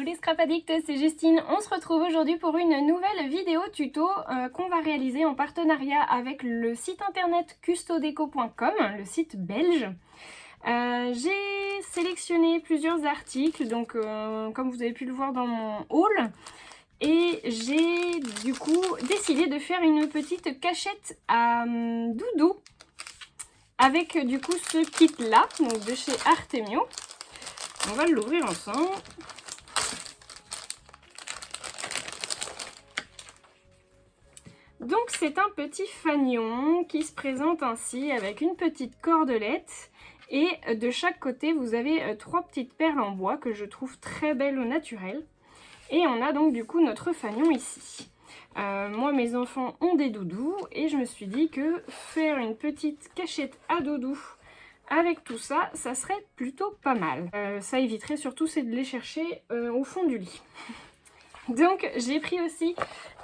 les Scrap Addicts, c'est Justine. On se retrouve aujourd'hui pour une nouvelle vidéo tuto qu'on va réaliser en partenariat avec le site internet custodeco.com, le site belge. J'ai sélectionné plusieurs articles, donc comme vous avez pu le voir dans mon haul, et j'ai du coup décidé de faire une petite cachette à doudou avec du coup ce kit là, donc de chez Artemio. On va l'ouvrir ensemble. Donc c'est un petit fanion qui se présente ainsi avec une petite cordelette et de chaque côté vous avez trois petites perles en bois que je trouve très belles au naturel. Et on a donc du coup notre fanion ici. Moi mes enfants ont des doudous et je me suis dit que faire une petite cachette à doudou avec tout ça, ça serait plutôt pas mal. Ça éviterait surtout c'est de les chercher au fond du lit. Donc j'ai pris aussi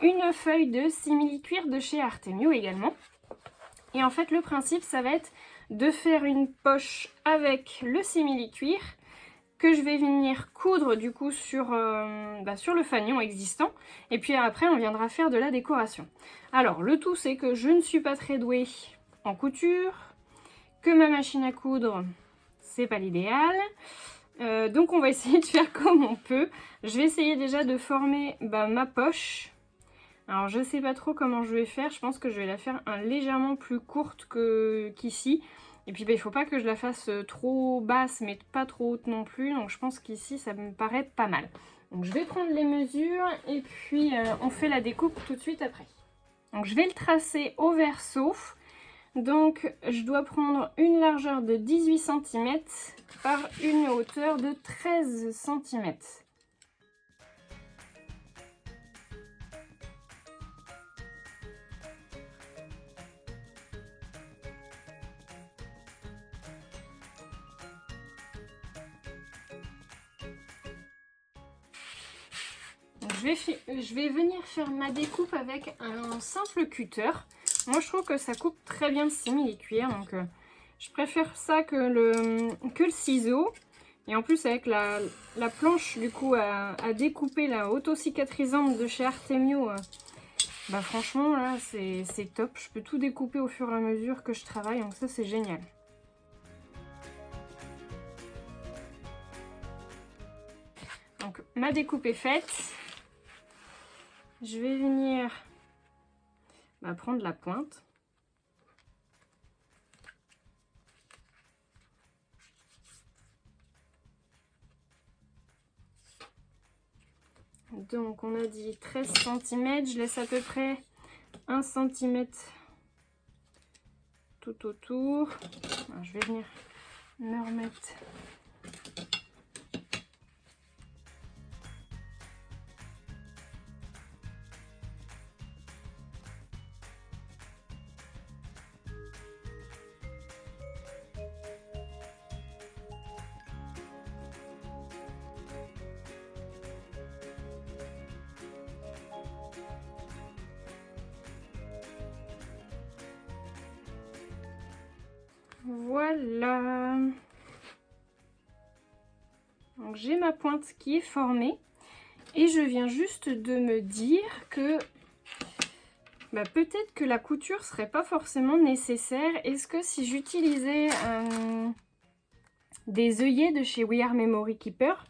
une feuille de simili-cuir de chez Artemio également. Et en fait le principe ça va être de faire une poche avec le simili-cuir que je vais venir coudre du coup sur le fanion existant. Et puis après on viendra faire de la décoration. Alors le tout c'est que je ne suis pas très douée en couture, que ma machine à coudre c'est pas l'idéal. Donc on va essayer de faire comme on peut. Je vais essayer déjà de former ma poche. Alors je sais pas trop comment je vais faire. Je pense que je vais la faire légèrement plus courte qu'ici. Et puis il faut pas que je la fasse trop basse mais pas trop haute non plus. Donc je pense qu'ici ça me paraît pas mal. Donc je vais prendre les mesures et puis on fait la découpe tout de suite après. Donc je vais le tracer au verso. Donc je dois prendre une largeur de 18 cm par une hauteur de 13 cm. Je vais venir faire ma découpe avec un simple cutter. Moi je trouve que ça coupe très bien le simili-cuir, donc je préfère ça que le ciseau. Et en plus avec la planche du coup à découper, la auto-cicatrisante de chez Artemio, franchement là c'est top. Je peux tout découper au fur et à mesure que je travaille, donc ça c'est génial. Donc ma découpe est faite. Je vais venir prendre la pointe. Donc on a dit 13 cm, je laisse à peu près 1 cm tout autour. Alors, je vais venir me remettre. Voilà. Donc j'ai ma pointe qui est formée et je viens juste de me dire que peut-être que la couture serait pas forcément nécessaire. Est-ce que si j'utilisais des œillets de chez We Are Memory Keeper,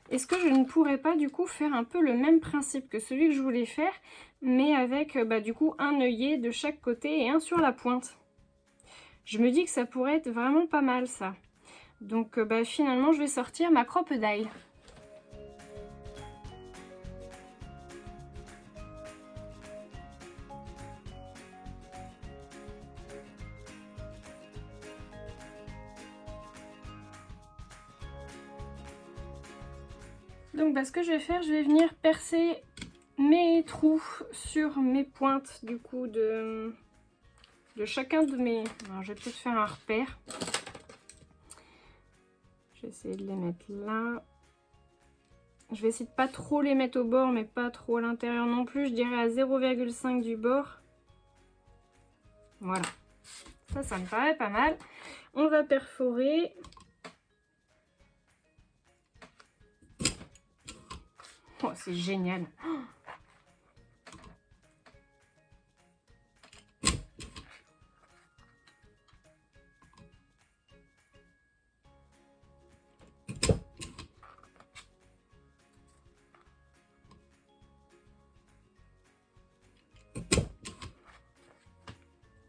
est-ce que je ne pourrais pas du coup faire un peu le même principe que celui que je voulais faire, mais avec du coup un œillet de chaque côté et un sur la pointe? Je me dis que ça pourrait être vraiment pas mal ça. Donc finalement je vais sortir ma crocodile. Donc ce que je vais faire, je vais venir percer mes trous sur mes pointes du coup de chacun de mes... Alors je vais peut-être faire un repère. Je vais essayer de les mettre là. Je vais essayer de pas trop les mettre au bord mais pas trop à l'intérieur non plus. Je dirais à 0,5 du bord. Voilà. Ça me paraît pas mal. On va perforer. Oh, c'est génial.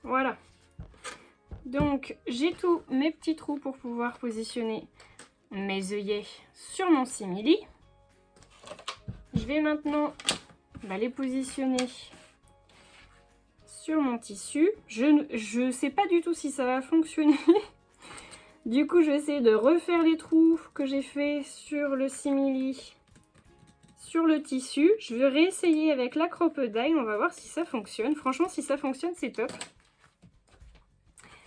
Voilà. Donc, j'ai tous mes petits trous pour pouvoir positionner mes œillets sur mon simili. Je vais maintenant les positionner sur mon tissu. Je ne sais pas du tout si ça va fonctionner. Du coup, je vais essayer de refaire les trous que j'ai fait sur le simili, sur le tissu. Je vais réessayer avec la crocodile. On va voir si ça fonctionne. Franchement, si ça fonctionne, c'est top.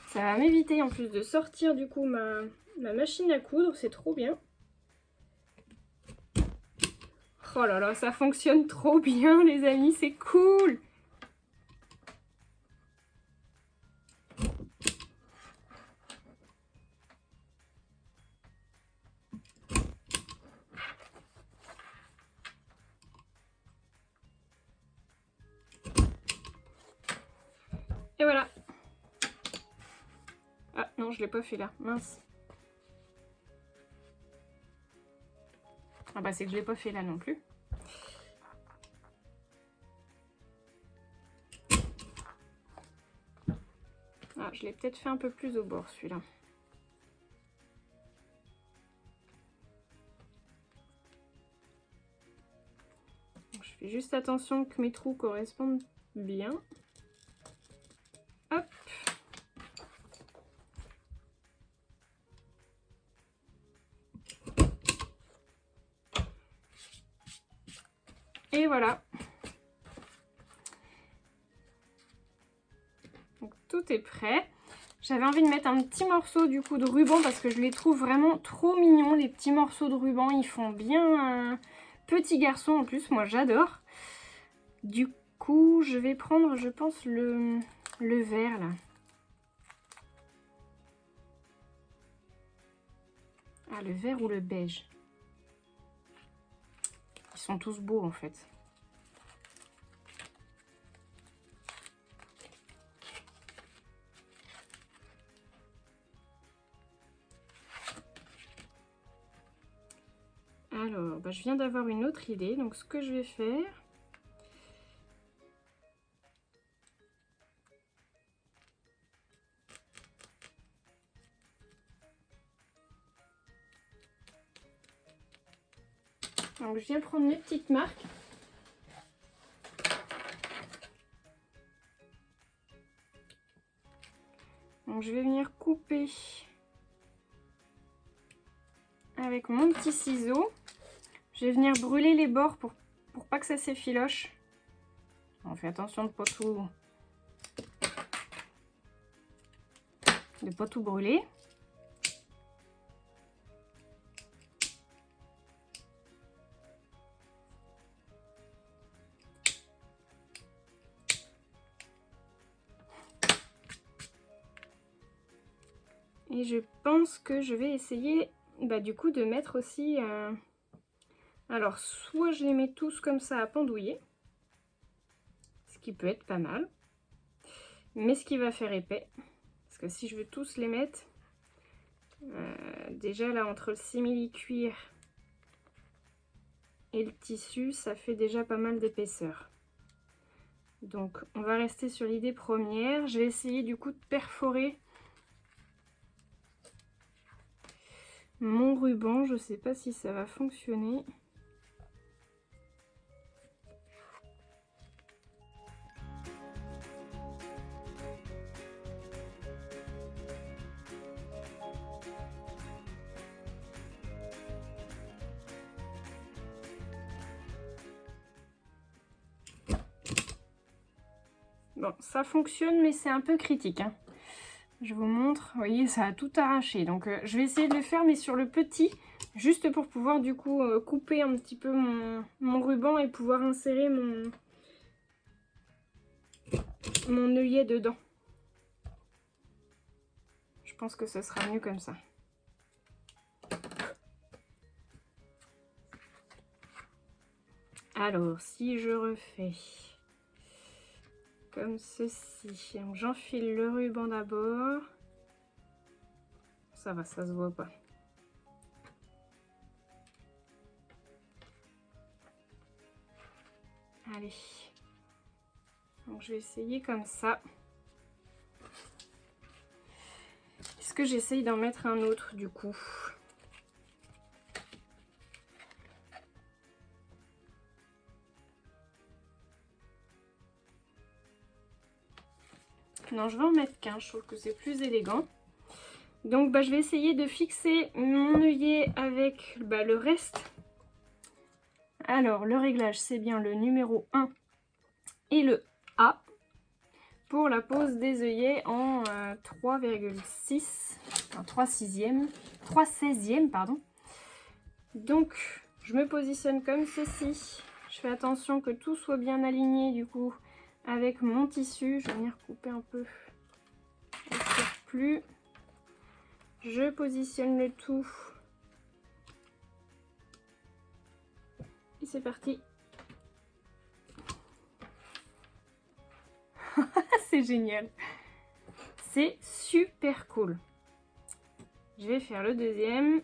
Ça va m'éviter en plus de sortir du coup ma machine à coudre. C'est trop bien. Oh là là, ça fonctionne trop bien les amis, c'est cool! Et voilà. Ah non, je l'ai pas fait là, mince. Ah bah c'est que je l'ai pas fait là non plus. Ah, je l'ai peut-être fait un peu plus au bord celui-là. Je fais juste attention que mes trous correspondent bien. Hop. Et voilà. Donc tout est prêt. J'avais envie de mettre un petit morceau du coup de ruban parce que je les trouve vraiment trop mignons, les petits morceaux de ruban. Ils font bien un petit garçon en plus, moi j'adore. Du coup, je vais prendre, je pense, le vert là. Ah, le vert ou le beige. Ils sont tous beaux en fait. Alors, je viens d'avoir une autre idée. Donc, ce que je vais faire... Donc, je viens prendre mes petites marques. Donc, je vais venir couper avec mon petit ciseau. Je vais venir brûler les bords pour pas que ça s'effiloche. On fait attention de pas tout brûler. Et je pense que je vais essayer du coup de mettre aussi... Alors, soit je les mets tous comme ça à pendouiller, ce qui peut être pas mal, mais ce qui va faire épais, parce que si je veux tous les mettre, déjà là entre le simili-cuir et le tissu, ça fait déjà pas mal d'épaisseur. Donc on va rester sur l'idée première. Je vais essayer du coup de perforer mon ruban, je sais pas si ça va fonctionner. Bon, ça fonctionne, mais c'est un peu critique, hein. Je vous montre, vous voyez, ça a tout arraché. Donc, je vais essayer de le faire, mais sur le petit, juste pour pouvoir, du coup, couper un petit peu mon ruban et pouvoir insérer mon œillet dedans. Je pense que ce sera mieux comme ça. Alors, si je refais comme ceci, j'enfile le ruban d'abord. Ça va, ça se voit pas. Allez. Donc, je vais essayer comme ça. Est-ce que j'essaye d'en mettre un autre du coup? Non, je vais en mettre qu'un, je trouve que c'est plus élégant. Donc je vais essayer de fixer mon œillet avec le reste. Alors le réglage, c'est bien le numéro 1 et le A pour la pose des œillets en 3,6, enfin 3/16e, pardon. Donc je me positionne comme ceci. Je fais attention que tout soit bien aligné du coup avec mon tissu. Je vais venir couper un peu le surplus. Je positionne le tout. Et c'est parti. C'est génial. C'est super cool. Je vais faire le deuxième.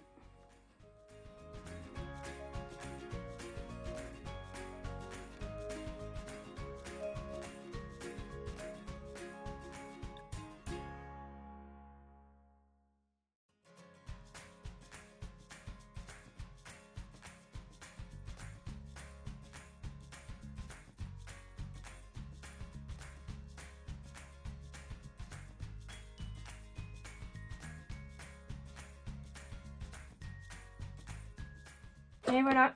Et voilà.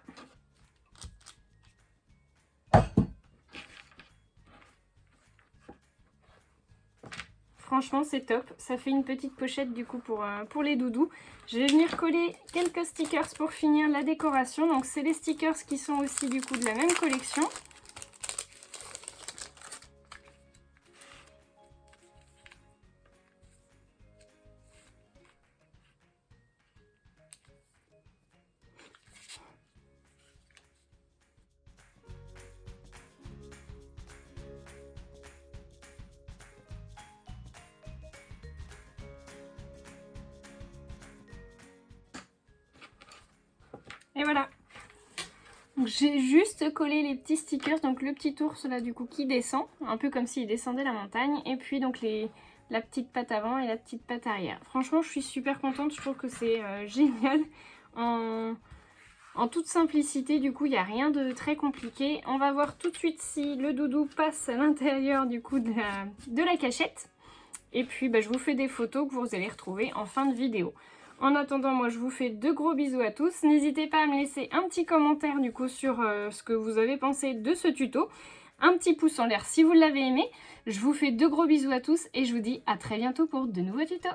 Franchement, c'est top. Ça fait une petite pochette du coup pour les doudous. Je vais venir coller quelques stickers pour finir la décoration. Donc c'est les stickers qui sont aussi du coup de la même collection. Et voilà. J'ai juste collé les petits stickers, donc le petit ours là du coup qui descend, un peu comme s'il descendait la montagne, et puis donc la petite patte avant et la petite patte arrière. Franchement je suis super contente, je trouve que c'est génial, en toute simplicité, du coup il n'y a rien de très compliqué. On va voir tout de suite si le doudou passe à l'intérieur du coup de la cachette, et puis je vous fais des photos que vous allez retrouver en fin de vidéo. En attendant, moi je vous fais de gros bisous à tous. N'hésitez pas à me laisser un petit commentaire du coup sur ce que vous avez pensé de ce tuto. Un petit pouce en l'air si vous l'avez aimé. Je vous fais de gros bisous à tous et je vous dis à très bientôt pour de nouveaux tutos.